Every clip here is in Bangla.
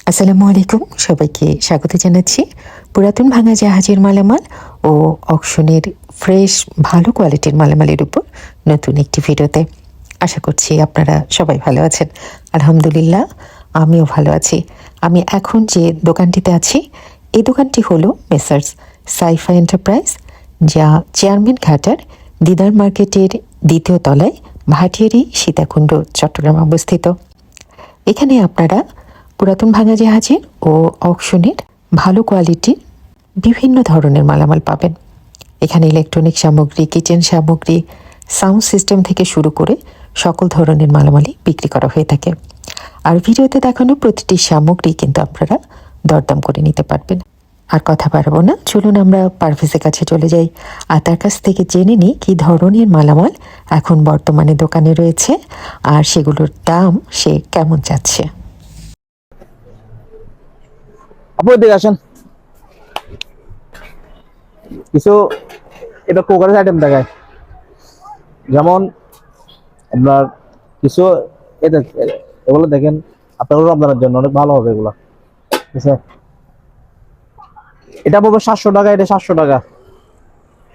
আসসালামু আলাইকুম, সবাইকে স্বাগত জানাচ্ছি পুরাতন ভাঙা জাহাজের মালামাল ও অকশনের ফ্রেশ ভালো কোয়ালিটির মালামালের উপর নতুন একটি ভিডিওতে। আশা করছি আপনারা সবাই ভালো আছেন। আলহামদুলিল্লাহ, আমিও ভালো আছি। আমি এখন যে দোকানটিতে আছি, এই দোকানটি হলো মেসার্স সাইফা এন্টারপ্রাইজ, যা চেয়ারম্যান ঘাটার দিদার মার্কেটের দ্বিতীয় তলায় ভাটিয়ারি সীতাকুণ্ড চট্টগ্রাম অবস্থিত। এখানে আপনারা পুরাতন ভাঙা জাহাজের ও অকশনের ভালো কোয়ালিটির বিভিন্ন ধরনের মালামাল পাবেন। এখানে ইলেকট্রনিক সামগ্রী, কিচেন সামগ্রী, সাউন্ড সিস্টেম থেকে শুরু করে সকল ধরনের মালামালই বিক্রি করা হয়ে থাকে। আর ভিডিওতে দেখানো প্রতিটি সামগ্রী কিন্তু আপনারা দরদাম করে নিতে পারবেন। আর কথা বাড়াবো না, চলুন আমরা পারভেজের কাছে চলে যাই আর তার কাছ থেকে জেনে নিই কী ধরনের মালামাল এখন বর্তমানে দোকানে রয়েছে আর সেগুলোর দাম সে কেমন যাচ্ছে। আপনি দেখে আসেন কিছু এটা কুকারের আইটেম দেখায়, যেমন আপনার কিছু এগুলো দেখেন, আপনার রমজানের জন্য অনেক ভালো হবে এগুলো। ঠিক আছে, এটা পড়বে 700 টাকা, এটা 700 টাকা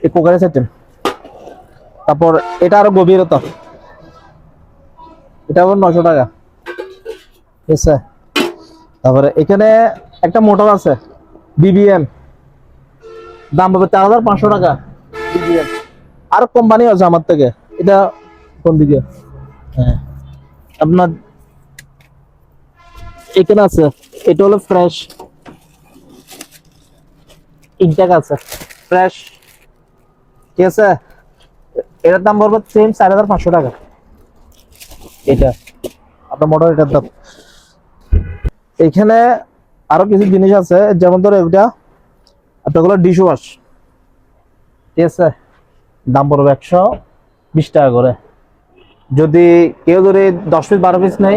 এই কুকারের আইটেম। তারপর এটা আরো গভীরতা, এটা আবার 900 টাকা। ঠিক আছে, তারপরে এখানে একটা মোটর আছে বিবিএম, দাম পাবে 4500 টাকা বিবিএম। আর কোম্পানি আছে আমার থেকে, এটা কোন দিকে? হ্যাঁ, আপনার এখানে আছে, এটা হলো ফ্রেশ ইনটেক আছে, ফ্রেশ। ঠিক আছে, এটার দাম পড়বে সেম 4500 টাকা। এটা আপনার মোটর, এটার দাম। এখানে আরো কিছু জিনিস আছে, যেমন ধরো এটা আপনার ডিশ ওয়াশ। ঠিক আছে, দাম পড়বে 120 টাকা করে। যদি কেউ ধরে 10 পিস 12 পিস নেই,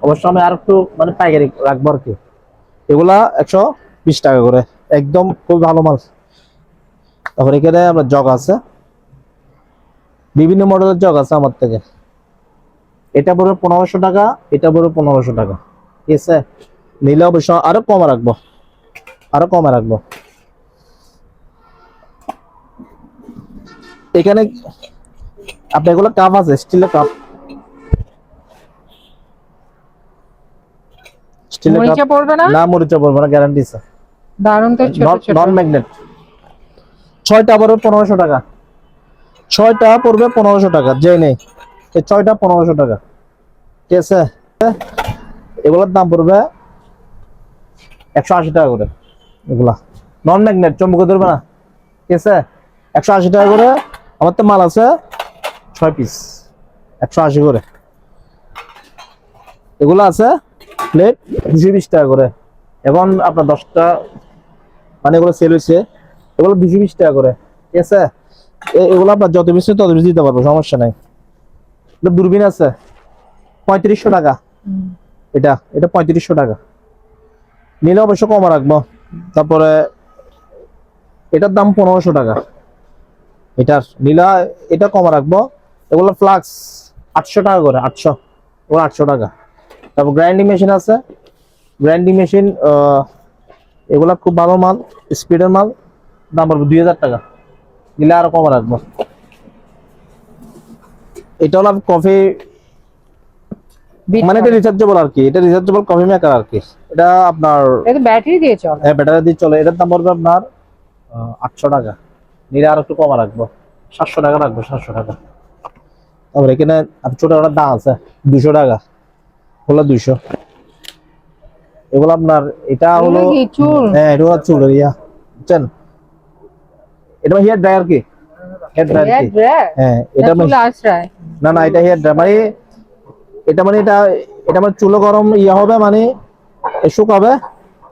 অবশ্য আমি আর একটু মানে পাইকারি রাখবো আর কি। এগুলা 120 টাকা করে, একদম খুব ভালো মাল। তারপর এখানে আমার জগ আছে, বিভিন্ন মডেলের জগ আছে আমার থেকে। এটা পড়বে 1500 টাকা, এটা পড়বে 1500 টাকা। ঠিক আছে, নিলে অবশ্য আরো কমে রাখবো, আরো কমে রাখবো। এখানে আপনার এগুলো কাপ আছে, স্টিলের কাপ। মরিচা পড়বে না? না, মরিচা পড়বে না, গ্যারান্টি আছে। দারুন তো, ছোট ছোট নন ম্যাগনেট। 6টা পড়বে 1500 টাকা, 6টা পড়বে 1500 টাকা। যে নেই এই 6টা 1500 টাকা। ঠিক আছে, এগুলোর দাম পড়বে 180 টাকা করে। এগুলা নন ম্যাগনেট, চম্বুকে ধরবে না। ঠিক আছে, 180 টাকা করে। আমার তো মাল আছে 6 পিস, 180 করে। এগুলো আছে প্লেট 220 টাকা করে। এখন আপনার 10টা মানে এগুলো সেল হয়েছে, এগুলো 220 টাকা করে। ঠিক আছে, এগুলো আপনার যত বেশি তত বেশি দিতে পারবো, সমস্যা নাই। দূরবীন আছে 3500 টাকা। এটা এটা 3500 টাকা, নিলে অবশ্য কম রাখবো। তারপরে এটার দাম 1500 টাকা, এটার নিলে এটা কম রাখবো। এগুলো ফ্লাক্স 800 টাকা করে, 800, ওগুলো 800 টাকা। তারপর গ্রাইন্ডিং মেশিন আছে, গ্রাইন্ডিং মেশিন এগুলা খুব ভালো মাল, স্পিডের মাল, দাম পড়বে 2000 টাকা, নিলে আরো কম রাখবো। এটা হলো কফি, মানে এটা রিচার্জেবল আর কি, এটা রিচার্জেবল কফি মেকার আর কি। এটা আপনার এটা ব্যাটারি দিয়ে চলে। হ্যাঁ, ব্যাটারি দিয়ে চলে। এটার দাম পড়বে আপনার 800 টাকা, নিলে আরো একটু কম রাখবো, 700 টাকা রাখবো, 700 টাকা। তারপরে এখানে ছোট একটা দাম আছে 200 টাকা, হলো 200। এগুলো আপনার এটা হলো হ্যাঁ, এটা হলো চুল ইয়া, বুঝছেন? এটা হেয়ার ড্রায়ার কি, হেয়ার ড্রায়ার কি? হ্যাঁ, এটা না না, এটা হেয়ার ড্রায়ার মানে এটা মানে এটা এটা মানে চুলো গরম ইয়া হবে, মানে শুকাবে।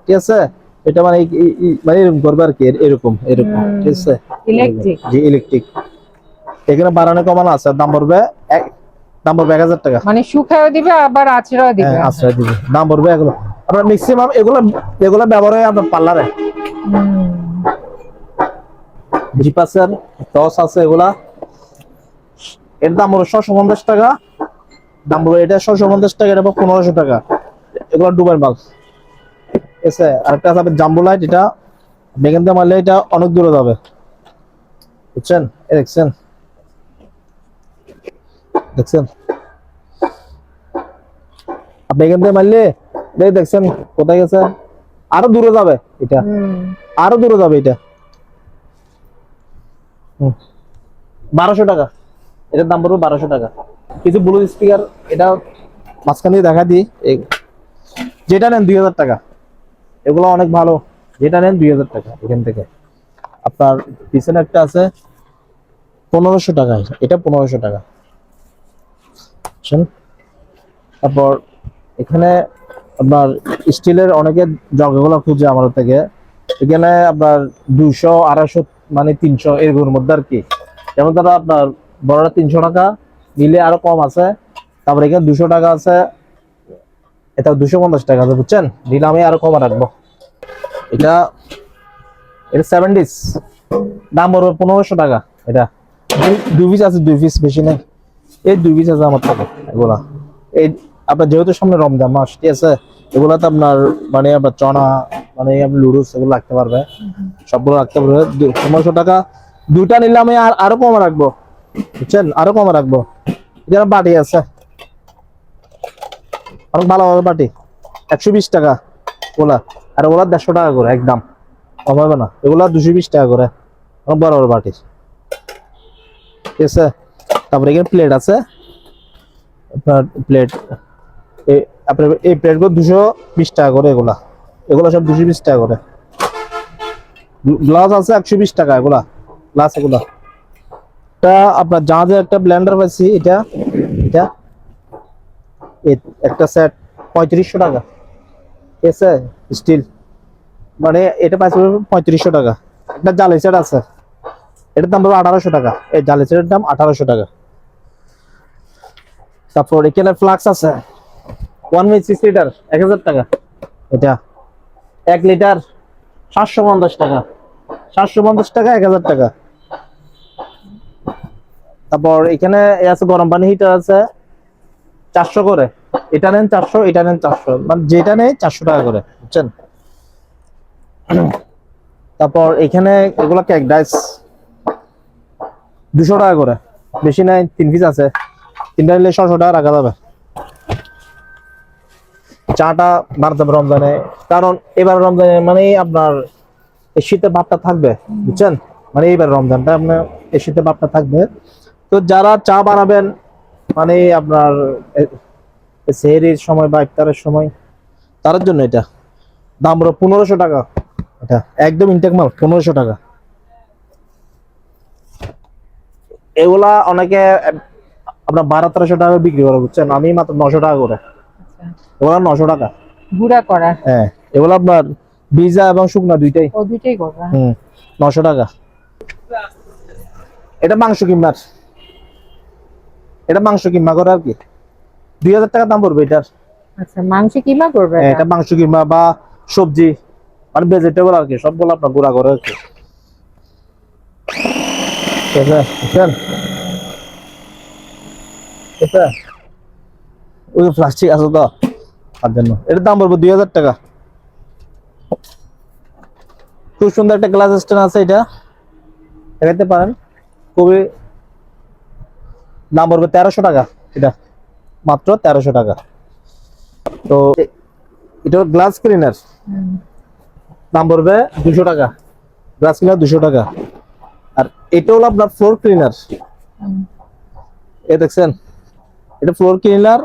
ঠিক আছে, এটা মানে মানে এরকম করবে আর কি, এরকম এরকম। ঠিক আছে, ইলেকট্রিক, জি ইলেকট্রিক। এখানে বাড়ানো কমানো আছে, দাম পড়বে 1000 টাকা। মানে শুকায়ও দিবে আবার আঁচড়াও দিবে। হ্যাঁ, আশ্রয় দিবে, দাম পড়বে এগুলো। আপনার ম্যাক্সিমাম এগুলো এগুলো ব্যবহার হয় আপনার পার্লারে। জিপাসের টস আছে এগুলা, এর দাম হলো 650 টাকা, দাম হলো এটা 650 টাকা, এটা 1500 টাকা। এগুলো ডুবাই মাল। এসে আরেকটা আছে জাম্বো লাইট, এটা বেগেন দিয়ে মারলে এটা অনেক দূরে যাবে, বুঝছেন? এ দেখছেন, দেখছেন আপনি এখান থেকে মারলে দেখছেন কোথায় গেছে, আরো দূরে যাবে এটা, আরো দূরে যাবে এটা। 1200 টাকা, এটার দাম পড়বে 1200 টাকা। কিছু ব্লুটুথ স্পিকার, এটা মাঝখান দিয়ে দেখা দিই, যেটা নেন 2000 টাকা, এগুলো অনেক ভালো, যেটা নেন 2000 টাকা এখান থেকে। আপনার পিছনে একটা আছে 1500 টাকা, এটা 1500 টাকা। তারপর এখানে আপনার স্টিলের অনেকে জগগুলো খুঁজে আমার থেকে, এখানে আপনার 200 250 মানে 300 এর মধ্যে আর কি। যেমন ধরো আপনার বড়টা 300 টাকা নিলে আরো কম আছে, তারপর এখানে 200 টাকা আছে, এটা 250 টাকা আছে, বুঝছেন? নিলে আমি আরো কম রাখবো। এটা এটা 70s, দাম পড়বে 1500 টাকা। এটা দুই পিস আছে, 2 পিস, বেশি নেই, এই 2 পিস আছে আমার থেকে। এগুলা এই আপনার যেহেতু সামনে রমজান মাস, ঠিক আছে, এগুলা তো আপনার মানে আপনার চনা মানে আপনি লুডুস এগুলো রাখতে পারবে, সবগুলো রাখতে পারবে। 1500 টাকা দুইটা নিলে আমি আরো কমে রাখবো, বুঝছেন? আরো কমে রাখবো। এখানে বাটি আছে অনেক ভালো ভালো বাটি, 120 টাকা ওলা, আর ওলা 150 টাকা করে, একদম কম হবে না। এগুলা 220 টাকা করে, অনেক বড় বড় বাটি, ঠিক আছে। তারপরে এখানে প্লেট আছে, আপনার প্লেট, আপনার এই প্লেটগুলো 220 টাকা করে, এগুলা এগুলো সব 220 টাকা করে। গ্লাস আছে 120 টাকা, এগুলা গ্লাস এগুলা। এটা আপনার জাহাজের একটা ব্লেন্ডার পাইছি, এটা এটা একটা সেট 3500 টাকা, ঠিক আছে, স্টিল, মানে এটা পাইছি 3500 টাকা। একটা জালি সেট আছে, এটার দাম পড়বে 1800 টাকা, এই জালি সেটের দাম 1800 টাকা। তারপর এখানে ফ্লাক্স আছে 1.6 লিটার, 1000 টাকা। এটা 1 লিটার 750 টাকা, 750 টাকা, 1000 টাকা। তারপর এখানে আছে গরম পানি হিটার আছে 400 করে, এটা নেন 400, এটা নেন 400, মানে যেটা নেই 400 টাকা করে, বুঝছেন? তারপর এখানে এগুলো কেক ডাইস 200 টাকা করে, বেশি নাই, 3 পিস আছে, 3টা নিলে 600 টাকা রাখা যাবে। চাটা বাড়তে হবে রমজানে, কারণ এবার রমজানে মানে আপনার এই শীতের ভাবটা থাকবে, বুঝছেন? মানে এইবার রমজানটা আপনার এই শীতের ভাবটা থাকবে। তো যারা চা বানাবেন মানে আপনার সেহরির সময় বা ইফতারের সময়, তার জন্য এটা দাম হলো 1500 টাকা। এটা একদম ইনটেক মাল, 1500 টাকা। এগুলা অনেকে আপনার 1200-1300 টাকা বিক্রি করে, বুঝছেন? আমি মাত্র 900 টাকা করে, এগুলা 900 টাকা গুঁড়া করা, হ্যাঁ। এগুলো আপনার ভিজা এবং শুকনা দুইটাই, ও দুইটাই করবা। 900 টাকা। এটা মাংস কিমার, এটা মাংস কিমা করে আর কি, 2000 টাকা দাম পড়বে এটার। আচ্ছা, মাংস কিমা করবে এটা মাংস কিমা বা সবজি মানে ভেজিটেবল আর কি, সবগুলো আপনার গুঁড়া করে আর কি, ঠিক আছে, বুঝছেন? ঠিক আছে, ওই প্লাস্টিক আছে তো তার জন্য। এটার দাম পড়বে 2000 টাকা। খুব সুন্দর একটা গ্লাস স্ট্যান্ড আছে, এটা দেখাতে পারেন, খুবই দাম পড়বে 1300 টাকা, এটা মাত্র 1300 টাকা। তো এটা গ্লাস ক্লিনার, দাম পড়বে 200 টাকা, গ্লাস ক্লিনার 200 টাকা। আর এটা হলো আপনার ফ্লোর ক্লিনার, এ দেখছেন, এটা ফ্লোর ক্লিনার,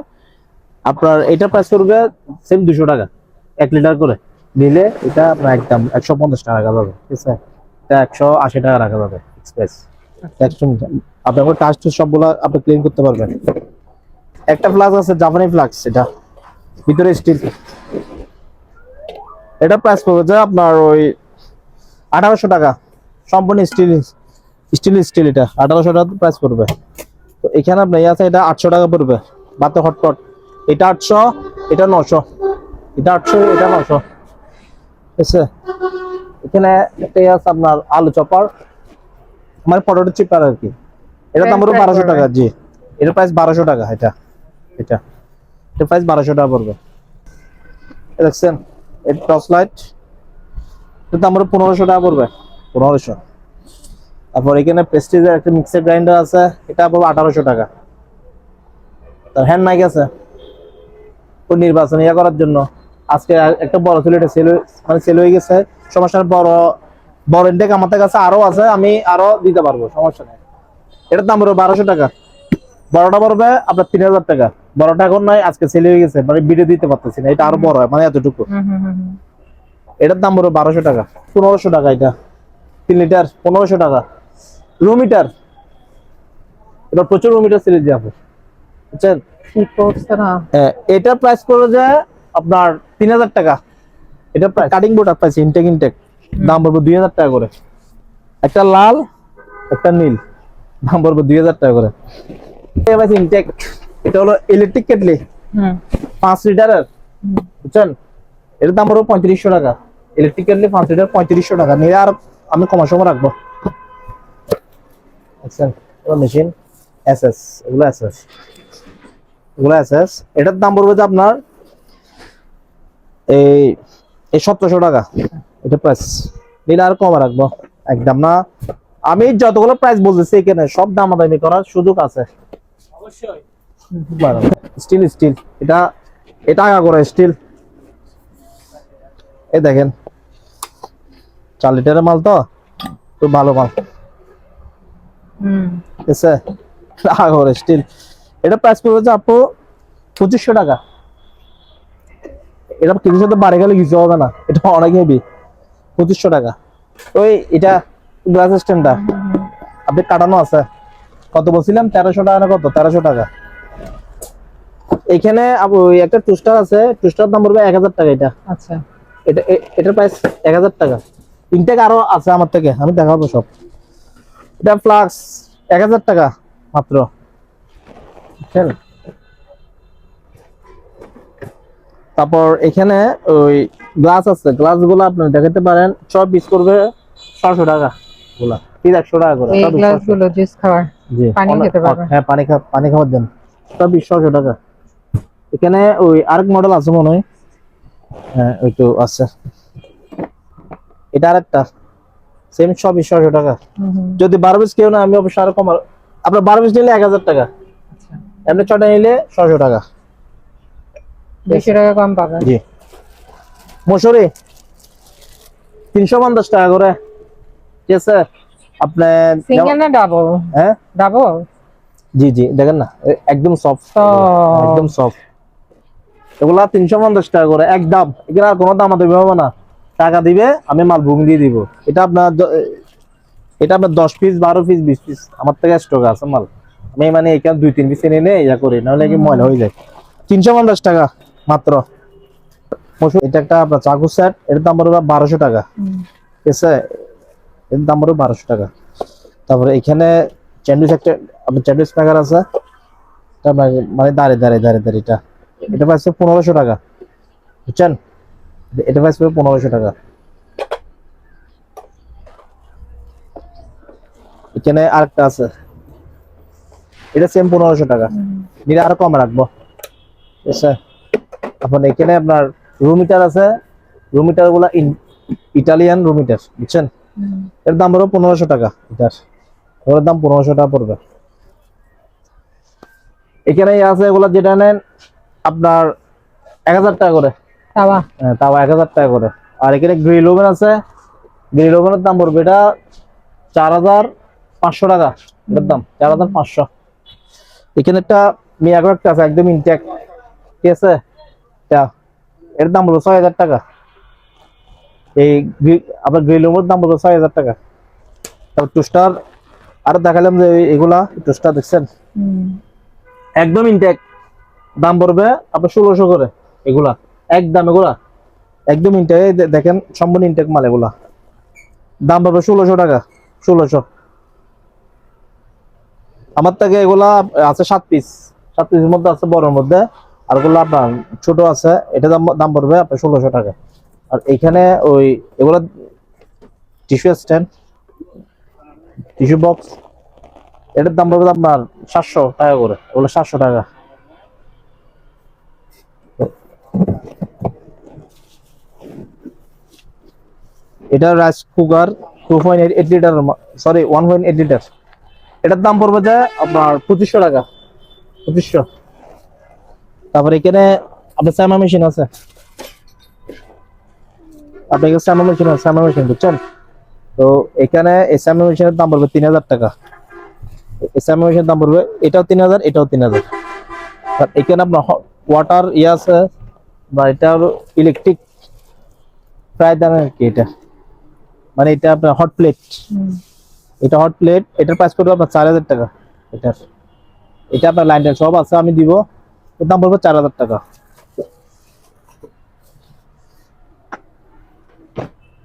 আপনার এটা প্রাইস করবে সেম 200 টাকা, 1 লিটার করে নিলে এটা আপনার একদম 150 টাকা রাখা যাবে, ঠিক আছে। এটা 180 টাকা রাখা যাবে এক্সপ্রেস, আপনার কাজ তো সবগুলো আপনি ক্লিন করতে পারবেন। একটা ফ্লাক্স আছে জাপানি ফ্লাক্স, এটা ভিতরে স্টিল, এটা প্রাইস পড়বে যে আপনার ওই 1800 টাকা, সম্পূর্ণ স্টিল, স্টিল, এটা 1800 টাকা প্রাইস পড়বে। তো এখানে আপনার আছে, এটা 800 টাকা পড়বে, বাতে হটপট, এটা 800, এটা 900, এটা 800, এটা 900, ঠিক আছে। এখানে একটা আছে আপনার আলু চপার মানে পটেটো চিপার আর কি, এটা দাম পড়বে 1200 টাকা, জি, এর প্রাইস 1200 টাকা। এটা এটা এটা প্রাইস 1200 টাকা পড়বে, দেখছেন। এর টর্চ লাইট, এটা আমরা 1500 টাকা পড়বে, 1500। তারপর এখানে প্রেস্টিজের একটা মিক্সার গ্রাইন্ডার আছে, এটা পড়বে 1800 টাকা। তার হ্যান্ড মাইক আছে ওই নির্বাচন ইয়া করার জন্য। আজকে একটা বড় ছিল, এটা সেল হয়ে গেছে, সমস্যা নেই। বড় বড় ইনটেক আমাদের কাছে আরো আছে, আমি আরো দিতে পারবো, সমস্যা নেই। এটার দাম পড়বে 1200 টাকা। বড়টা পড়বে আপনার 3000 টাকা। বড়টা এখন নয়, আজকে সেল হয়ে গেছে, মানে ভিডিও দিতে পারতেছি না। এটা আরো বড় হয়, মানে এতটুকু। এটার দাম পড়বে 1200 টাকা। 1500 টাকা এটা 3 লিটার, 1500 টাকা। রুম হিটার, এটা প্রচুর রুম হিটার সিরিজ যাবে, বুঝছেন? শীত পড়ছে না? এটার প্রাইস পড়বে যে আপনার 3000 টাকা। এটা কাটিং বোর্ড পাইছে, ইনটেক দাম পড়বে 2000 টাকা করে। একটা লাল, একটা নীল, দাম পড়বে 2000 টাকা করে। এটা পাইছে ইনটেক, এটা হলো ইলেকট্রিক কেটলি 5 লিটারের, বুঝছেন? এটার দাম পড়বে 3500 টাকা। ইলেকট্রিক কেটলি 5 লিটার 3500 টাকা নিয়ে, আর আমি কমার সময় রাখবো। বুঝছেন? মেশিন এসএস, এগুলো এসএস, এগুলো এসএস। এটার দাম পড়বে যে আপনার এই 1700 টাকা। এটা প্রাইস নিলে আর কম রাখবো, একদম না। আমি যতগুলো প্রাইস বলতেছি এখানে সব দামাদামি করার সুযোগ আছে অবশ্যই। স্টিল স্টিল, এটা এটা আগা করে স্টিল। এই দেখেন 4 লিটারের মাল তো, খুব ভালো মাল। ঠিক আছে, আগা করে স্টিল। এটা প্রাইস পড়বে যে আপু 2500 টাকা। এটা কিছু সাথে বাড়ে গেলে কিছু হবে না, এটা অনেক হেভি। 2500 টাকা। ওই এটা গ্লাস স্ট্যান্ডটা আপনি কাটানো আছে, কত বলছিলাম? 1300 টাকা না কত? 1300 টাকা। এখানে ওই একটা টুস্টার আছে, টুস্টার দাম পড়বে 1000 টাকা। এটা আচ্ছা, এটার প্রাইস 1000 টাকা। ইনটেক আরো আছে আমার থেকে, আমি দেখাবো সব। এটা ফ্লাক্স 1000 টাকা মাত্র, বুঝছেন? তারপর এখানে ওই গ্লাস আছে, গ্লাস গুলো আপনি দেখাতে পারেন, সব পিস করবে 600 টাকা গুলা, 100 টাকা করে এই সব গ্লাস গুলো জুস খাওয়ার, জি পানি খেতে পারবে। হ্যাঁ, পানি খাওয়ার জন্য সব 600 টাকা। এখানে ওই আরেক মডেল আছে মনে হয়, হ্যাঁ ওই তো আছে। এটা আরেকটা সেম, সব 600 টাকা। যদি 12 পিস কেউ না, আমি অবশ্যই আরো কম। আপনার 12 পিস নিলে 1000 টাকা, এমনি 6টা নিলে 600 টাকা, 200 টাকা কম পাবেন। জি। মসুরি 350 টাকা করে, ঠিক আছে? আপনার সিঙ্গেল না ডাবল? হ্যাঁ ডাবল। জি জি, দেখেন না, একদম সফট, একদম সফট। এগুলা 350 টাকা করে একদম। এখানে আর কোনো দাম দেবে হবে না, টাকা দিবে, আমি মাল বুকিং দিয়ে দিব। এটা আপনার 10 পিস 12 পিস 20 পিস আমার থেকে স্টক আছে মাল। আমি মানে এখানে 2-3 পিস এনে নিয়ে ইয়া করি, নাহলে কি ময়লা হয়ে যায়। 350 টাকা মাত্র। এটা একটা আপনার চাকু সেট, এর দাম পড়বে 1200 টাকা, ঠিক আছে? এর দাম পড়বে 1200 টাকা। তারপরে এখানে স্যান্ডউইচ একটা আপনার স্যান্ডউইচ মেকার আছে, এটা মানে দাঁড়িয়ে এটা, এটা পাইছে 1500 টাকা, বুঝছেন? এটা পাইছে 1500 টাকা। এখানে আরেকটা আছে, এটা সেম 1500 টাকা, নিলে আরো কম রাখবো, ঠিক আছে? এখন এখানে আপনার রুম হিটার আছে, রুম হিটার গুলা ইটালিয়ান রুম হিটার, বুঝছেন? এর দাম পড়বে 1500 টাকা। এটার ওর দাম 1500 টাকা পড়বে। এখানে আছে এগুলা, যেটা নেন আপনার 1000 টাকা করে তাওয়া। হ্যাঁ, তাও 1000 টাকা করে। আর এখানে গ্রিল ওভেন আছে, গ্রিল ওভেনের দাম পড়বে এটা 4500 টাকা। এটার দাম 4500। এখানে একটা মিয়াগো একটা আছে, একদম ইনটেক, ঠিক আছে? এর দাম পড়বে 6000 টাকা। এই আপনার গ্রিল ওভেনের দাম পড়বে 6000 টাকা। তারপর টুস্টার আর দেখালাম যে এগুলা টুস্টার, দেখছেন? একদম ইনটেক, দাম পড়বে আপনার 1600 করে। এগুলা একদম, এগুলা একদম ইনটেক, দেখেন সম্পূর্ণ ইনটেক মাল। এগুলা দাম পড়বে 1600 টাকা, 1600। আমার থেকে এগুলা আছে 7 পিস, 7 পিসের মধ্যে আছে বড়র মধ্যে, আর এগুলো আপনার ছোট আছে। এটা দাম পড়বে আপনার 1600 টাকা। আর এখানে ওই এগুলা টিস্যু স্ট্যান্ড, টিস্যু বক্স, এটার দাম পড়বে আপনার 700 টাকা করে। ওগুলো 700 টাকা। এটা rice cooker 2.8 litre, sorry 1.8 litre. এটার দাম পড়বে যে আপনার 2500 টাকা, 2500। তারপর এখানে আপনার স্যামা মেশিন আছে, আপনার কাছে স্যামা মেশিন আছে, স্যামা মেশিন বুঝছেন? তো এখানে এই স্যামা মেশিনের দাম পড়বে 3000 টাকা। এই স্যামা মেশিনের দাম পড়বে, এটাও 3000, এটাও 3000। আর এখানে আপনার ওয়াটার ইয়ে আছে, বা এটা ইলেকট্রিক ফ্রাই দাম আর কি। এটা মানে এটা আপনার হট প্লেট, এটা হট প্লেট, এটার প্রাইস পড়বে আপনার 4000 টাকা। এটার এটা আপনার লাইন টাইন সব আছে, আমি দিব, এর দাম পড়বে 4000 টাকা।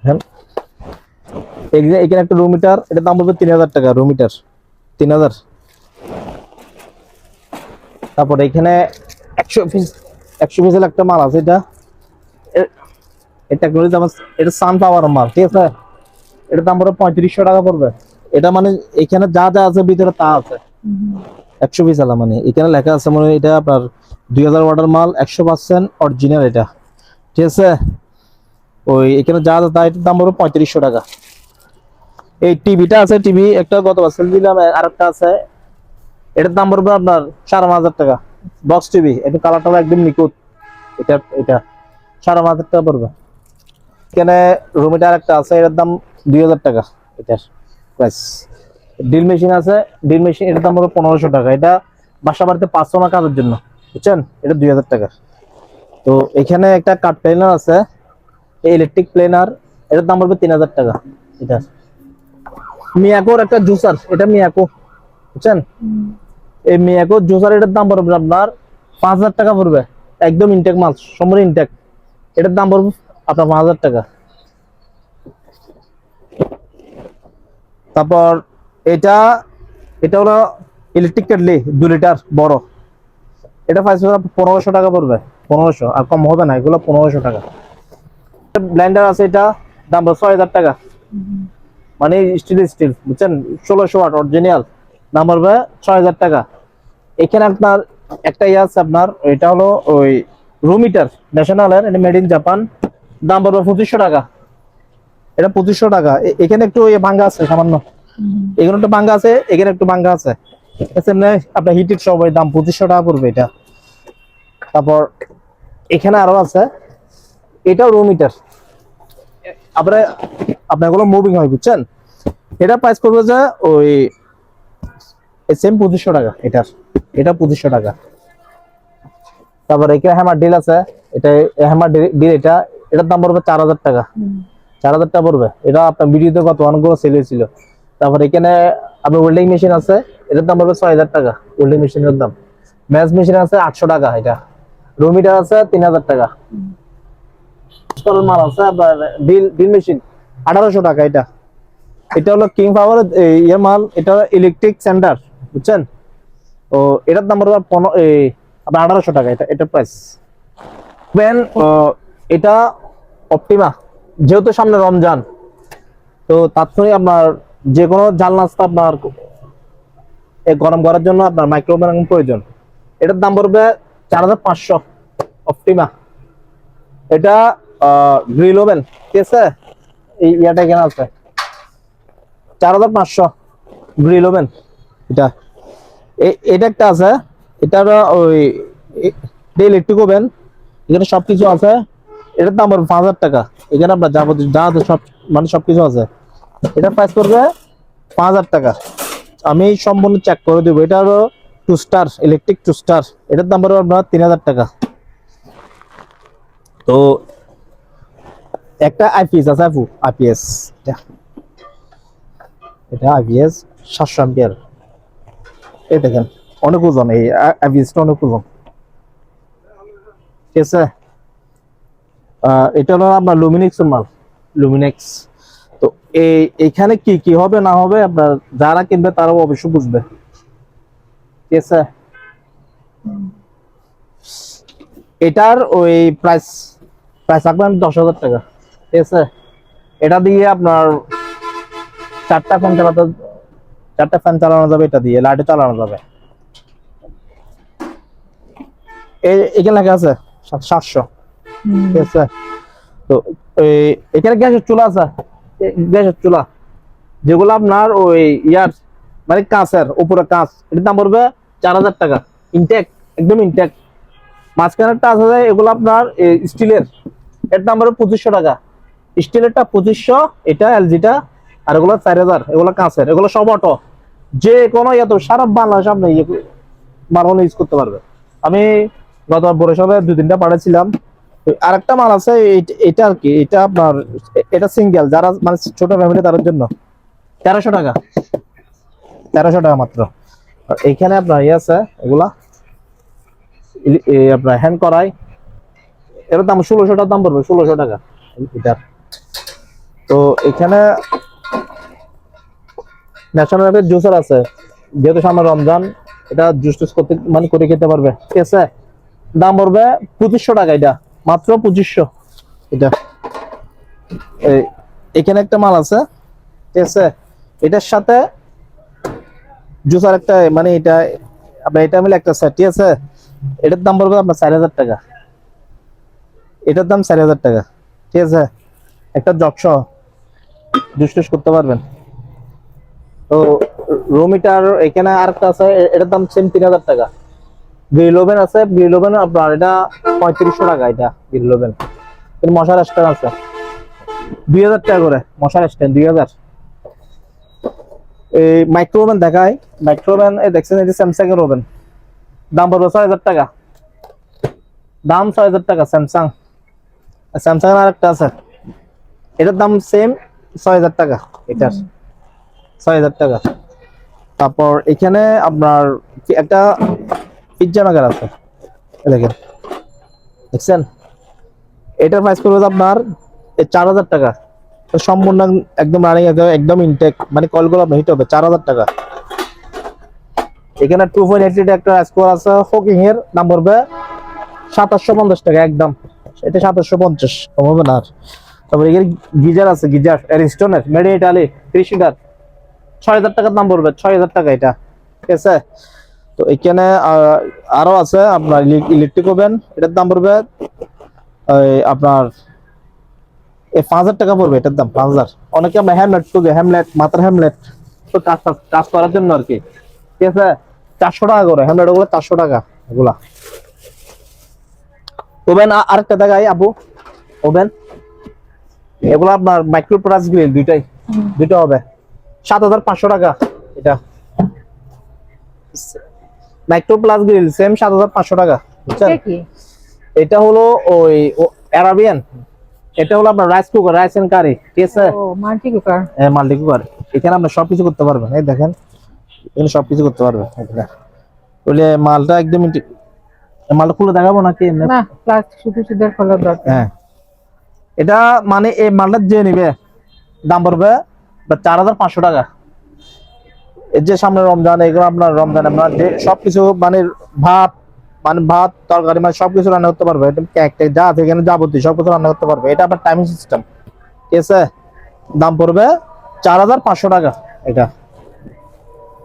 হ্যাঁ, এখানে একটা রুম মিটার, এটার দাম পড়বে 3000 টাকা, রুম মিটার 3000। তারপরে এখানে 100 পিসের একটা মাল আছে, এটা টেকনোলজি দাম, এটা সানফ্লাওয়ার মাল, ঠিক আছে? এটার দাম পড়বে 3500 টাকা পড়বে। এটা মানে এখানে যা যা আছে ভিতরে তা আছে। 100 পিস আলা মানে এখানে লেখা আছে, মানে এটা আপনার 2000 ওয়াটের মাল, 100% অরিজিনাল এটা, ঠিক আছে? ওই এখানে যা যা তা, এটার দাম পড়বে 3500 টাকা। এই টিভিটা আছে, টিভি একটা গত বছর দিলাম, আরেকটা আছে, এটার দাম পড়বে আপনার 5500 টাকা। বক্স টিভি, এটা কালারটা একদম নিখুঁত, এটা এটা 5500 টাকা পড়বে। এখানে রুমিটা আরেকটা আছে, এটার দাম 2000 টাকা এটার প্রাইস। ড্রিল মেশিন আছে, ড্রিল মেশিন, এটার দাম পড়বে 1500 টাকা। এটা বাসা বাড়িতে 500 না কাজের জন্য, বুঝছেন? এটা 2000 টাকা। তো এখানে একটা কাট প্লেনার আছে, ইলেকট্রিক প্লেনার, এটার দাম পড়বে 3000 টাকা। এটা মিয়াকোর একটা জুসার, এটা মিয়াকো, বুঝছেন? এই মিয়াকো জুসার, এটার দাম পড়বে আপনার 5000 টাকা পড়বে, একদম ইনটেক মাল, সম্পূর্ণ ইনটেক। এটার দাম পড়বে আপনার 5000 টাকা। তারপর এটা এটা হলো ইলেকট্রিক কেটলি 2 লিটার বড়, এটা 1500 টাকা পড়বে, 1500, আর কম হবে না, এগুলো 1500 টাকা। ব্লেন্ডার আছে, এটা দাম 6000 টাকা, মানে স্টিল, বুঝছেন? 1600 ওয়াট অরিজিনাল, দাম পড়বে 6000 টাকা। এখানে আপনার একটা ইয়ে আছে আপনার, এটা হলো ওই রুম হিটার ন্যাশনালের, এটা মেড ইন জাপান, দাম পড়বে 2500 টাকা। এটা 2500 টাকা। এখানে একটু ভাঙ্গা আছে সামান্য, এখানে একটু ভাঙ্গা আছে, এখানে একটু ভাঙ্গা আছে, আপনার হিটের সবাই দাম 2500 টাকা পড়বে এটা। তারপর এখানে আরো আছে, এটাও রুম হিটার, আপনার এগুলো মুভিং হয়, বুঝছেন? এটা প্রাইস করবে যে ওই সেম 2500 টাকা। এটা 2500 টাকা। তারপর এখানে হ্যামার ডিল আছে, এটা হ্যামার ডিল, এটার দাম পড়বে 4000 টাকা। 4000 টাকা পড়বে। এটা আপনার ভিডিওতে কত অনেকগুলো সেল হয়েছিল। তারপর এখানে আপনার ওয়েল্ডিং মেশিন আছে, এটার দাম পড়বে 6000 টাকা, ওয়েল্ডিং মেশিনের দাম। ম্যাচ মেশিন আছে 800 টাকা। এটা রুম হিটার আছে 3000 টাকা। মাল আছে আপনার ডিল মেশিন 1800 টাকা। এটা হলো কিং পাওয়ার ইয়ে মাল, এটা ইলেকট্রিক সেন্টার, বুঝছেন? তো এটার দাম পড়বে আপনার 1800 টাকা। এটা প্রাইস। এটা অপটিমা, যেহেতু সামনে রমজান, তো তাৎক্ষণিক আপনার যে কোনো জাল নাস্তা আপনার গরম করার জন্য আপনার মাইক্রোওভেন প্রয়োজন। এটার দাম পড়বে 4500 অপটিমা। এটা গ্রিল ওভেন, ঠিক আছে? এই ইয়াটা এখানে আছে 4500 গ্রিল ওভেন। এটা একটা আছে, এটা ওই ইলেকট্রিক ওভেন, এখানে সবকিছু আছে। এটার দাম পড়বে 5000 টাকা। এখানে আপনার যাবতীয় যা আছে সব, মানে সবকিছু আছে। এটা প্রাইস করবে 5000 টাকা। আমি সম্পূর্ণ চেক করে দেবো। এটা হলো 2 স্টার, ইলেকট্রিক 2 স্টার, এটার দাম পড়বে আপনার 3000 টাকা। তো একটা আইপিএস আছে, আইপিএস, এটা আইপিএস 700 অ্যাম্পিয়ার। এই দেখেন অনেক ওজন, এই আইপিএসটা অনেক ওজন, ঠিক আছে? এটা হলো আপনার লুমিনেক্স মাল, লুমিনেক্স। তো এইখানে কি কি হবে না হবে আপনার যারা কিনবে তারাও অবশ্যই বুঝবে, ঠিক আছে? এটার ওই প্রাইস রাখবেন 10,000 টাকা, ঠিক আছে? এটা দিয়ে আপনার 4টা ফ্যান চালানো যাবে, এটা দিয়ে লাইটে চালানো যাবে। এখানে লেখা আছে 700, ঠিক আছে? তো এখানে গ্যাসের চুলা আছে, গ্যাসের চুলা যেগুলো আপনার ওই ইয়ার মানে কাঁচের উপরে কাঁচ, এটার দাম পড়বে 4000 টাকা ইনটেক, একদম ইনটেক। মাঝখানেরটা আছে এগুলো আপনার স্টিলের, এর দাম পড়বে 2500 টাকা। স্টিলেরটা 2500, এটা এলজিটা, আর এগুলো 4000, এগুলো কাঁচের, এগুলো সব অটো। যে কোনো সারা বাংলাদেশ আপনি মার্বেল ইউজ করতে পারবে। আমি গত বরিশালে 2-3টা পাঠাচ্ছিলাম। আরেকটা মাল আছে এটা আর কি, এটা আপনার এটা সিঙ্গেল, যারা মানে ছোট ফ্যামিলি তাদের জন্য 1300 টাকা, 1300 টাকা মাত্র। আর এইখানে আপনার ইয়ে আছে এগুলা আপনার হ্যান্ড করাই, এর দাম 1600 টাকা দাম পড়বে, 1600 টাকা এটার। তো এখানে ন্যাশনাল জুসার আছে, যেহেতু সামনে রমজান, এটা জুস টুস করতে মানে করে খেতে পারবে, ঠিক আছে। দাম পড়বে 2500 টাকা, এটা মাত্র 2500 এটা। এখানে একটা মাল আছে, ঠিক আছে, এটার সাথে জুসার একটা মানে এটা আপনার এটা মিলে একটা সেট, ঠিক আছে। এটার দাম পড়বে আপনার 4000 টাকা, এটার দাম 4000 টাকা, ঠিক আছে। একটা জগ সহ জুস টুস করতে পারবেন। তো রোমিটার এখানে আরেকটা আছে, এটার দাম সেম 3000 টাকা। গ্রিল ওভেন আছে, গ্রিল ওভেন আপনার এটা 3500 টাকা, এটা গ্রিল ওভেন। মশার স্ট্যান্ড আছে 2000 টাকা করে, মশার স্ট্যান্ড 2000। এই মাইক্রো ওভেন দেখায়, মাইক্রো ওভেন এই দেখছেন, এটা স্যামসাং এর ওভেন, দাম পড়বে 6000 টাকা, দাম 6000 টাকা স্যামসাং। স্যামসাং এর আরেকটা আছে, এটার দাম সেম 6000 টাকা, এটার 6000 টাকা। তারপর এখানে আপনার একটা পিজ্জা মেকার আছে, দেখেন, দেখছেন, এটার প্রাইস পড়বে আপনার 4000 টাকা। সম্পূর্ণ একদম রানিং, একদম ইনটেক, মানে কলগুলো আপনার হিট হবে, 4000 টাকা। এখানে 2.8 লিটার একটা স্কোয়ার আছে হকিং এর, দাম পড়বে 2750 টাকা একদম, এটা 2750, কম হবে না আর। তারপর এখানে গিজার আছে, গিজার অ্যারিস্টনের মেড ইন ইটালি 30 লিটার, 6000 টাকার দাম পড়বে, 6000 টাকা এটা, ঠিক আছে। তো এখানে আরো আছে আপনার ইলেকট্রিক ওভেন, এটার দাম পড়বে আপনার 5000 টাকা পড়বে, এটার দাম 5000। অনেকে আমরা হ্যামলেট করবে, হ্যামলেট মাথার হ্যামলেট তো কাজ করার জন্য আর কি, ঠিক আছে। 400 টাকা করে হ্যামলেট, ওগুলো 400 টাকা এগুলা। ওভেন আরেকটা দেখাই আপু, ওভেন এগুলো আপনার মাইক্রো প্লাস গ্রিল দুইটা হবে 7500 টাকা, এটা মাইক্রো প্লাস গ্রিল সেম 7500 টাকা, বুঝছেন। এটা হলো ওই আরাবিয়ান, এটা হলো আপনার রাইস কুকার, রাইস এন্ড কারি, ঠিক আছে। ও মাল্টি কুকার, হ্যাঁ মাল্টি কুকার। এখানে আপনি সবকিছু করতে পারবেন, এই দেখেন, এখানে সবকিছু করতে পারবেন। বলে মালটা একদম মালটা খুলে দেখাবো নাকি? না প্লাস্টিক শুধু শুধু খোলার দরকার। হ্যাঁ, এটা মানে এই মালটা যে নিবে দাম পড়বে 4500 টাকা। এই যে সামনে রমজান, এগুলো আপনার রমজান আপনার যে সবকিছু মানে ভাত তরকারি মানে সবকিছু রান্না করতে পারবে, কেক যা আছে এখানে যাবতীয় সবকিছু রান্না করতে পারবে। এটা আপনার টাইমিং সিস্টেম, ঠিক আছে। দাম পড়বে 4500 টাকা। এটা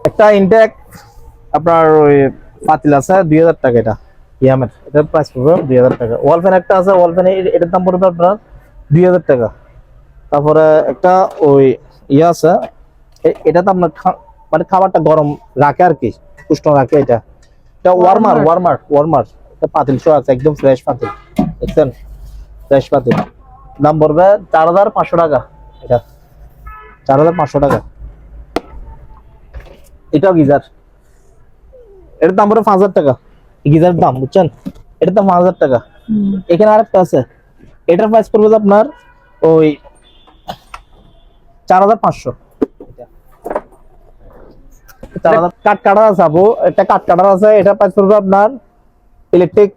একটা ইনটেক আপনার ওই পাতিল আছে 2000 টাকা, এটা ইয়ামের, এটার প্রাইস পড়বে 2000 টাকা। ওয়াল ফ্যান একটা আছে, ওয়াল ফ্যান এটার দাম পড়বে আপনার 2000 টাকা। তারপরে একটা ওই ইয়ে আছে, এটা তো আপনার মানে খাবারটা গরম রাখে আর কি, উষ্ণ রাখে। এটা ওয়ার্মার এটা পাতিল শো আছে, একদম ফ্রেশ পাতিল, দেখছেন, ফ্রেশ পাতিল। দাম পড়বে 4500 টাকা, এটা 4500 টাকা। এটাও গিজার, এটার দাম পড়বে 5000 টাকা, গিজারের দাম, বুঝছেন, এটার দাম 5000 টাকা। এখানে আরেকটা আছে, এটার প্রাইস পড়বে আপনার ওই 4500। কাঠ কাটার আছে আপু, এটা কাঠ কাটার আছে, এটা প্রাইস পড়বে আপনার ইলেকট্রিক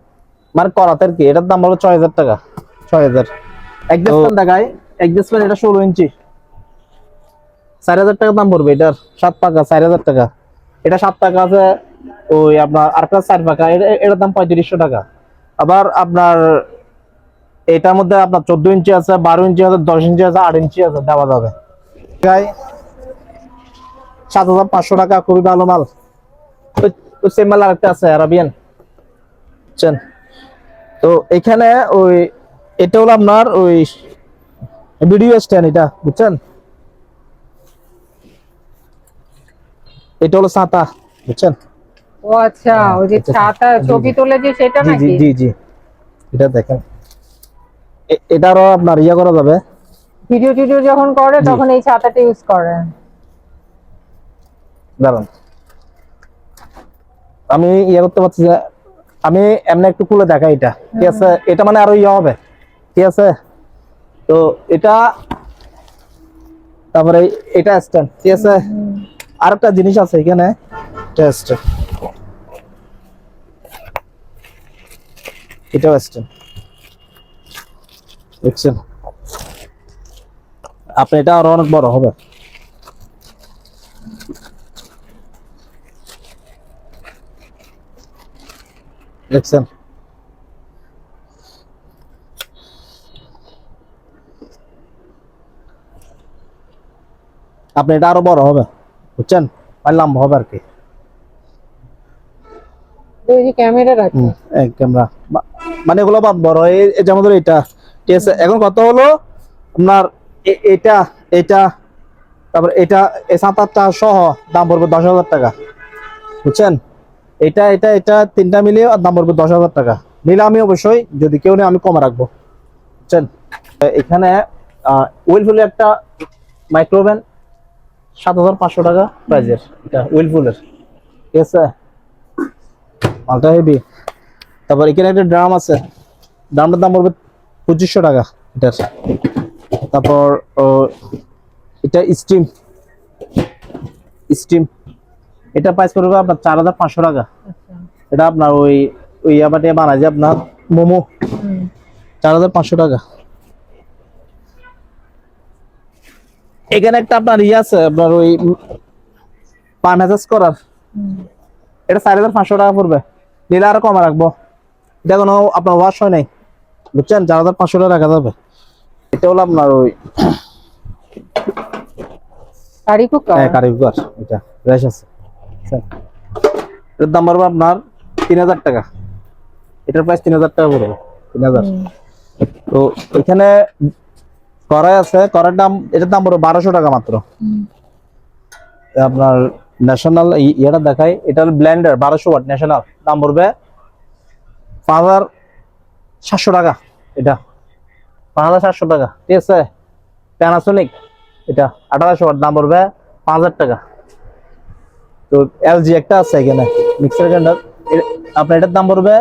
মানে করাতে আর কি, এটার দাম হলো 6000 টাকা, 6000। অ্যাডজাস্টমেন্ট দেখায়, অ্যাডজাস্টমেন্ট এটা 16 ইঞ্চি, 4000 টাকা দাম পড়বে এটার, 7 পাকা 4000 টাকা। এটা 7 টাকা আছে, ওই আপনার আরেকটা 4 পাকা, এটার দাম 3500 টাকা। আবার আপনার এটার মধ্যে আপনার 14 ইঞ্চি আছে, 12 ইঞ্চি আছে, 10 ইঞ্চি আছে, 8 ইঞ্চি আছে, দেওয়া যাবে। 7500 টাকা, খুবই ভালো মাল। সেম মাল আরেকটা আছে আরাবিয়ান, বুঝছেন। তো এখানে ওই এটা হলো আপনার ওই ভিডিও স্ট্যান্ড, এটা বুঝছেন, এটা হলো ছাতা, বুঝছেন। ও আচ্ছা, ওই যে এটা ছাতা জি, ছবি জি। তোলে যে সেটা জি জি নাকি? জি জি, এটা দেখেন, এটারও আপনার ইয়া করা যাবে। ভিডিও টিডিও যখন করে জি, তখন এই ছাতাটা ইউজ করে। দাঁড়ান, আমি ইয়ে করতে পারছি যে আমি এমনি একটু খুলে দেখাই, এটা ঠিক আছে, এটা মানে আরো ইয়ে হবে, ঠিক আছে। তো এটা, তারপরে এটা স্ট্যান্ড, ঠিক আছে। আর একটা জিনিস আছে এখানে, টেস্ট, এটাও স্ট্যান্ড, দেখছেন। আপনি এটা আরো অনেক বড় হবে, দেখছেন। আপনি এটা আরো বড় হবে, বুঝছেন, আর লম্বা হবে আর কি। ওই যে ক্যামেরা রাখে। এক ক্যামেরা, মানে এগুলো বা বড়, এই যেমন ধরো এটা, ঠিক আছে। এখন কত হলো আপনার, এটা এটা তারপর এটা, এই 7-8টা সহ দাম পড়বে 10,000 টাকা, বুঝছেন। এটা এটা এটা তিনটা মিলিয়ে দাম পড়বে 10,000 টাকা। নিলে আমি অবশ্যই, যদি কেউ নেই আমি কমে রাখবো, বুঝছেন। এখানে উইলফুলের একটা মাইক্রোওভেন 7,500 টাকা প্রাইজের, এটা উইলফুলের, ঠিক আছে, মালটা হেভি। তারপর এখানে একটা ড্রাম আছে, ড্রামটার দাম পড়বে 2500 টাকা এটার। তারপর এটা স্টিম, স্টিম এটা প্রাইস পড়বে আপনার 4,500 টাকা। আচ্ছা। এটা আপনার ওই ওই আবাটে বানায় যে আপনার মোমো, 4,500 টাকা। এখানে একটা আপনার ইয়ে আছে, আপনার ওই পা ম্যাসাজ করার, এটা 4,500 টাকা পড়বে। নিলে আরো কমে রাখবো, এটা কোনো আপনার ওয়াশ হয় নাই, বুঝছেন, 4,500 টাকা রাখা যাবে। এটা হলো আপনার ওই কারি কুকার। কারি কুকার, এটা রেশ আছে, বুঝছেন? এটার দাম পড়বে আপনার 3,000 টাকা, এটার প্রাইস 3,000 টাকা পড়বে, 3,000। তো এখানে কড়াই আছে, কড়াইয়ের দাম, এটার দাম পড়বে 1,200 টাকা মাত্র। আপনার ন্যাশনাল ইয়েটা দেখাই, এটা হলো ব্লেন্ডার 1200 ওয়াট ন্যাশনাল, দাম পড়বে 5,700 টাকা, এটা 5,700 টাকা, ঠিক আছে। প্যানাসোনিক, এটা 1,800 ওয়াট, দাম পড়বে 5,000 টাকা। তো এলজি একটা আছে এখানে মিক্সার গ্রাইন্ডার, আপনার এটার দাম পড়বে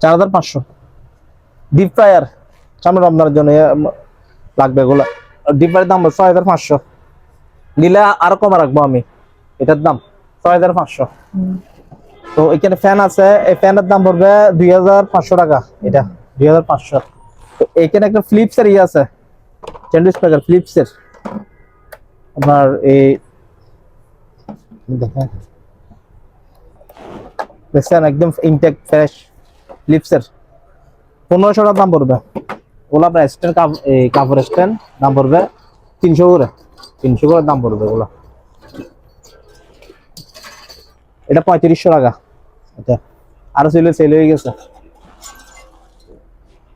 4,500। ডিপ ফ্রায়ার সামনে আপনার জন্য লাগবে এগুলো, ডিপ ফ্রায়ার দাম 6,500। নিলে আরো কমে রাখবো আমি, এটার দাম 6,500। তো এখানে ফ্যান আছে, এই ফ্যানের দাম পড়বে 2,500 টাকা, এটা 2,500। তো এখানে একটা ফিলিপস এর ইয়ে আছে, স্যান্ডউইচ মেকার ফিলিপস এর, আপনার এই দেখেন, দেখছেন একদম ইনটেক ফ্রেশ ফিলিপস এর, 1,500 টাকা দাম পড়বে। ওগুলো আপনার স্ট্যান্ড কাপড় স্ট্যান্ড, দাম পড়বে 300 করে, 300 করে দাম পড়বে ওগুলো। এটা 3,500 টাকা, এটা আরো সেল হয়ে গেছে।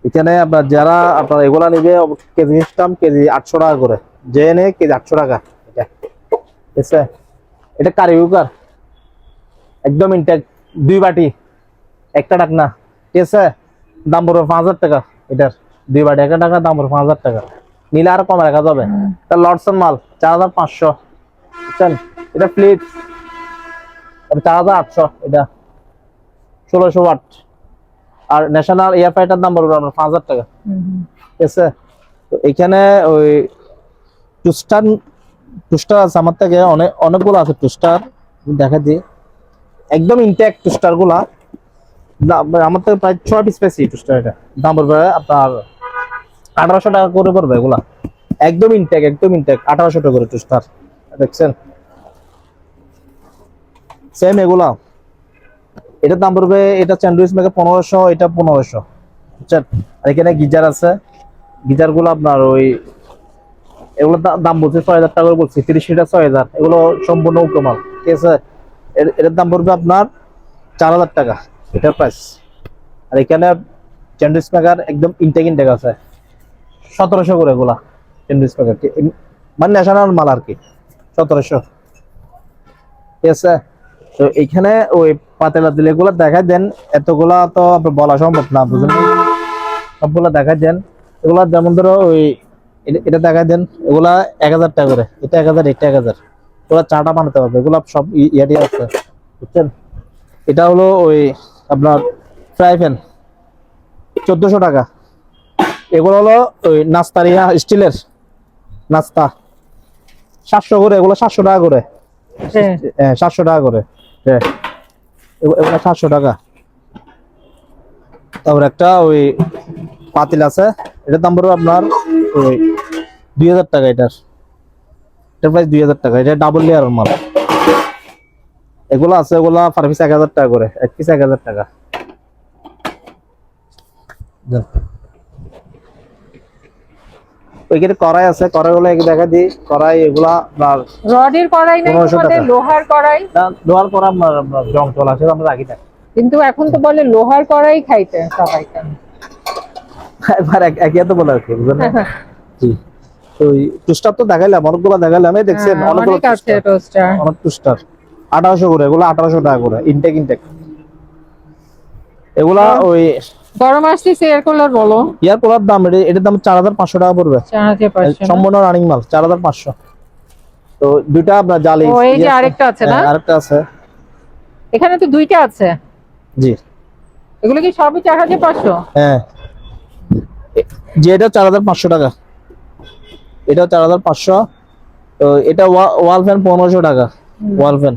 এখানে আপনার যারা আপনার এগুলা নিবে, কেজি সিস্টেম কেজি 800 টাকা করে, যে নে কেজি 800 টাকা, এটা ঠিক আছে। এটা কারি কুকার একদম ইনটেক, 2 বাটি একটা ঢাকনা, ঠিক আছে, দাম পড়বে 5,000 টাকা। এটার 2 বাটি একটা ঢাকনা, দাম পড়বে 5,000 টাকা। নিলে আরো কমে রাখা যাবে। এটা লটসন মাল 4,500, বুঝছেন। এটা ফ্লিপস 4,800, এটা 1,600 ওয়াট। আর ন্যাশনাল এয়ার ফ্রাইটার দাম পড়বে আপনার 5,000 টাকা, ঠিক আছে। তো এখানে ওই টুস্টার, টুস্টার আছে আমার থেকে অনেকগুলো আছে টুস্টার, দেখা দিই একদম ইনটেক টুস্টার গুলা, আমার থেকে প্রায় 6 পিস পেয়েছি টুস্টার। এটা দাম পড়বে আপনার 1,800 টাকা করে পড়বে এগুলা, একদম ইনটেক, একদম ইনটেক 1,800 টাকা করে টুস্টার, দেখছেন। সেম এগুলা, এটার দাম পড়বে, এটা স্যান্ডউইচ মেকার 1,500, এটা 1,500, বুঝছেন। আর এখানে গিজার আছে, গিজার গুলো আপনার ওই এগুলো দাম বলছে 6,000 টাকা করে বলছি, 30 লিটার 6,000, এগুলো সম্পূর্ণ উক্রমাল, ঠিক আছে। এটার দাম পড়বে আপনার 4,000 টাকা, এটার প্রাইস। আর এখানে স্যান্ডউইচ মেকার একদম ইনটেক আছে 1700 করে এগুলা স্যান্ডউইচ মেকার মানে ন্যাশনাল মাল আর কি 1700 ঠিক আছে। তো এখানে ওই পাতেলা দিলে এগুলো দেখাই দেন, এতগুলা তো বলা সম্ভব না বুঝলেন, সবগুলা দেখাই দেন। এগুলা যেমন ধরো ওই এটা দেখাই দেন, এগুলা 1000 টাকা করে, এটা 1000, এটা 1000, ওগুলা চাটা বানাতে পারবে, এগুলা সব ইয়াটি আছে বুঝছেন। এটা হলো ওই আপনার ফ্রাই প্যান 1400 টাকা। এগুলো হলো ওই নাস্তার স্টিলের নাস্তা 700 করে, এগুলো 700 টাকা করে। হ্যাঁ 700 টাকা করে, হ্যাঁ এগুলো 700 টাকা। তারপর একটা ওই পাতিল আছে, এটার দাম পড়বে আপনার ওই 2000 টাকা। এটার প্রাইস 2000 টাকা। এটা ডাবল লেয়ার মাল। এগুলো আছে, এগুলা পার পিস 1000 টাকা করে, এক পিস 1000 টাকা। ওইখানে কড়াই আছে, কড়াই গুলো দেখা দিই, কড়াই এগুলা আপনার রডের কড়াই নাই 1500 তোমাদের, টাকা। লোহার কড়াই। লোহার কড়া আপনার জং চলা আছে, আমরা রাখি না। কিন্তু এখন তো বলে লোহার কড়াই খাইতে সবাই। একবার একই তো বলে আর কি, বুঝলেন না? জি। তো টুস্টার তো দেখাইলাম, অনেকগুলো দেখাইলাম, এই দেখছেন অনেকগুলো অনেক আছে টোস্টার। অনেক টুস্টার 1800 করে, এগুলো 1800 টাকা করে ইনটেক। এগুলা ওই গরম আসতেছে, এয়ার কুলার বলো। ইয়ার কুলার দাম, এটার দাম 4500 টাকা পড়বে, 4500 সম্পূর্ণ রানিং মাল 4500। তো দুইটা আপনার জালি, ও এই যে আরেকটা আছে না, আরেকটা আছে, এখানে তো দুইটা আছে। জি এগুলো কি সবই 4500? হ্যাঁ, যে এটা 4500 টাকা, এটা 4500। তো এটা ওয়াল ফ্যান 1500 টাকা, ওয়াল ফ্যান।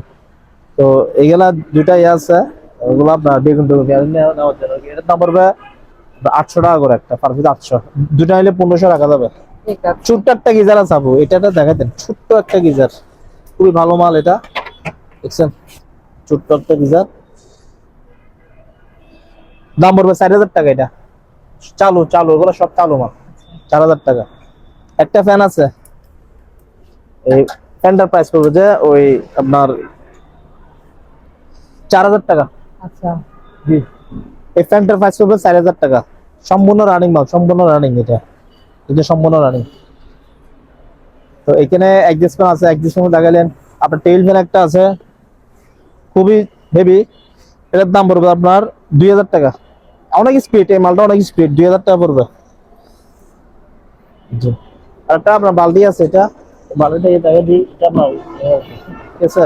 তো এইগুলা দুইটা ইয়ে আছে, ওগুলো আপনার বেগুন নেওয়ার জন্য এটার দাম পড়বে 800 টাকা করে, একটা পার পিস 800, দুইটা হলে 1500 টাকা যাবে। ঠিক আছে। ছোট্ট একটা গিজার আছে আপু, এটা দেখাতেন, ছোট্ট একটা গিজার, খুবই ভালো মাল এটা, দেখছেন ছোট্ট একটা গিজার, দাম পড়বে 4000 টাকা। এটা চালু এগুলো সব চালু মাল, 4000 টাকা। একটা ফ্যান আছে, এই ফ্যানটার প্রাইস পড়বে যে ওই আপনার 4000 টাকা। আচ্ছা জি, এই ফ্যানটার প্রাইস পড়বে 4000 টাকা, সম্পূর্ণ রানিং মাল, সম্পূর্ণ রানিং। এটা সম্পূর্ণ রানিং। তো এখানে অ্যাডজাস্ট ফ্যান আছে, অ্যাডজাস্ট ফ্যান লাগাইলেন। আপনার টেইল ফ্যান একটা আছে, খুবই হেভি, এটার দাম পড়বে আপনার 2000 টাকা। অনেক স্পিড, এই মালটা অনেক স্পিড, 2000 টাকা পড়বে। জি, আর একটা আপনার বালতি আছে, এটা বালতিটা দেখা দিই, এটা আপনার ঠিক আছে,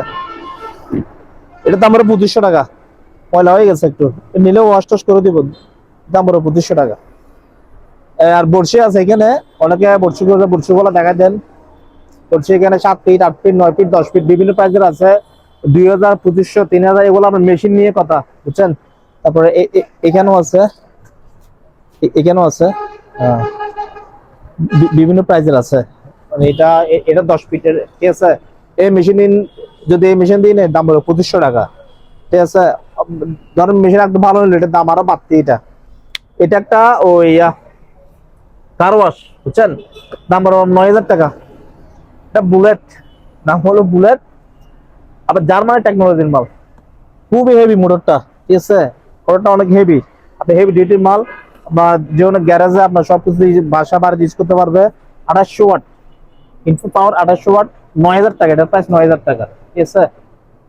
এটার দাম পড়বে 2500 টাকা। ময়লা হয়ে গেছে একটু, নিলেও ওয়াশ টস করে দিব, দাম পড়বে 2500 টাকা। আর বড়শি আছে এখানে, অনেকে বড়শি করে, বড়শি গুলো দেখা দেন। বড়শি এখানে 7 ফিট, 8 ফিট, 9 ফিট, 10 ফিট বিভিন্ন প্রাইসের আছে, 2000, 2500, 3000, এগুলো আপনার মেশিন নিয়ে কথা, বুঝছেন। তারপরে এখানেও আছে, এখানেও আছে, হ্যাঁ বিভিন্ন প্রাইসের আছে। মানে এটা 10 ফিটের, ঠিক আছে। এই মেশিন যদি এই মেশিন দিয়ে নেয়, দাম পড়বে 2500 টাকা, ঠিক আছে। ধরেন মেশিন একটু ভালো হলে এটার দাম আরো বাড়তি। এটা একটা ওই কার ওয়াশ, বুঝছেন, দাম পড়বে 9000 টাকা। এটা বুলেট, নাম হলো বুলেট, আবার জার্মানি টেকনোলজির মাল, খুবই হেভি মোটরটা, ঠিক আছে। মোটরটা অনেক হেভি, আপনি হেভি ডিউটির মাল, আপনার যে কোনো গ্যারেজে আপনার সবকিছু বাসা বাড়ি ইউজ করতে পারবে। 2800 ওয়াট ইনপুট পাওয়ার, 2800 ওয়াট, 9000 টাকা, এটার প্রাইস 9000 টাকা, ঠিক আছে।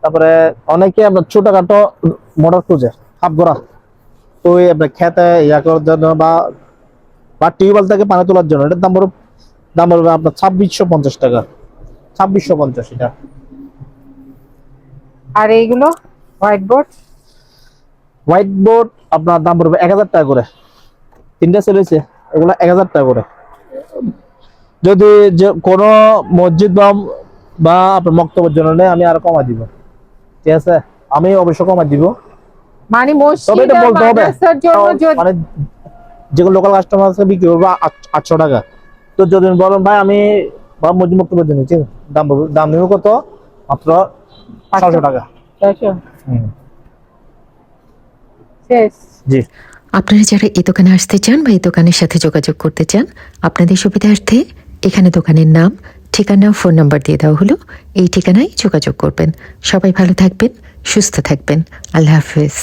তারপরে অনেকে আপনার ছোটখাটো মোটর খুঁজে, হাফ গোড়া, তো ওই আপনার খেতে ইয়া করার জন্য বা টিউবওয়েল থেকে পানি তোলার জন্য, এটার দাম পড়বে আপনার 2650 টাকা, 2650 এটা। আর এইগুলো হোয়াইট বোর্ড আপনার দাম পড়বে 1000 টাকা করে, তিনটা সেল হয়েছে, এগুলো 1000 টাকা করে। যদি যে কোনো মসজিদ বা আপনার মক্তবের জন্য নেই, আমি আরো কমাই দিব, ঠিক আছে, আমি অবশ্য কমাই দিব। মানে তবে মসজিদ এটা আর বলতে হবে, মাদ্রাসার জন্য যদি মানে যেগুলো লোকাল কাস্টমার আছে বিক্রি করবো 800 টাকা। তো যদি বলেন ভাই আমি মসজিদ মক্তবের জন্য, ঠিক আছে, দাম নেব কত, মাত্র 600 টাকা। 600 শেষ। জি, আপনারা যারা এই দোকানে আসতে চান বা এই দোকানের সাথে যোগাযোগ করতে চান, আপনাদের সুবিধার্থে এখানে দোকানের নাম, ঠিকানা, ফোন নাম্বার দিয়ে দেওয়া হলো। এই ঠিকানায় যোগাযোগ করবেন। সবাই ভালো থাকবেন, সুস্থ থাকবেন। আল্লাহ হাফেজ।